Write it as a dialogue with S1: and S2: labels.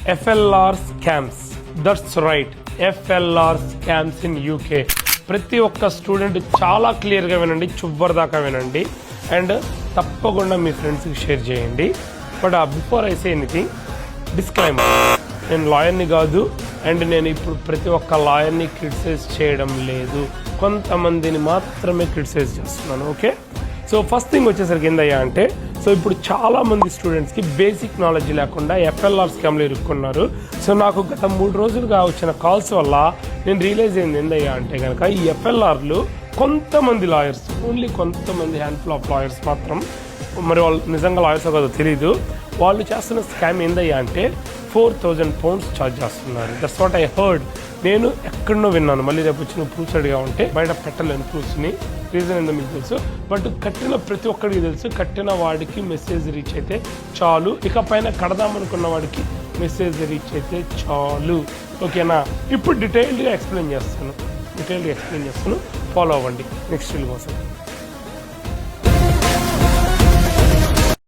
S1: FLR scams. That's right, FLR scams in UK. ప్రతి ఒక్క student చాలా క్లియర్గా వినండి, చివరి దాకా వినండి అండ్ తప్పకుండా మీ ఫ్రెండ్స్కి షేర్ చేయండి. But before I say anything, disclaimer, నేను లాయర్ని కాదు అండ్ నేను ఇప్పుడు ప్రతి ఒక్క లాయర్ని క్రిటిసైజ్ చేయడం లేదు, కొంతమందిని మాత్రమే క్రిటిసైజ్ చేస్తున్నాను. ఓకే, సో ఫస్ట్ థింగ్ వచ్చేసరికి ఏందయ్యా అంటే, సో ఇప్పుడు చాలామంది స్టూడెంట్స్కి బేసిక్ నాలెడ్జ్ లేకుండా FLR స్కామ్లో ఇరుక్కున్నారు. సో నాకు గత 3 రోజులుగా వచ్చిన కాల్స్ వల్ల నేను రియలైజ్ అయింది ఏందయ్యా అంటే కనుక, ఈ FLRలు కొంతమంది లాయర్స్, ఓన్లీ కొంతమంది హ్యాండ్ఫుల్ ఆఫ్ లాయర్స్ మాత్రం, మరి వాళ్ళు నిజంగా లాయర్స్ కాదో తెలీదు, వాళ్ళు చేస్తున్న స్కామ్ ఏందయ్యా అంటే £4,000 ఛార్జ్ చేస్తున్నారు. That's what I heard. నేను ఎక్కడనో విన్నాను, మళ్ళీ రేపు వచ్చిన ప్రూఫ్స్ అడిగా ఉంటే బయట పెట్టలేను ప్రూఫ్స్ని, రీజన్ ఏందో మీకు తెలుసు. బట్ కట్టిన ప్రతి ఒక్కడికి తెలుసు, కట్టిన వాడికి మెసేజ్ రీచ్ అయితే చాలు, ఇకపైన కడదామనుకున్న వాడికి మెసేజ్ రీచ్ అయితే చాలు. ఓకేనా, ఇప్పుడు డీటెయిల్డ్గా ఎక్స్ప్లెయిన్ చేస్తాను, ఫాలో అవ్వండి నెక్స్ట్ వీడియో కోసం.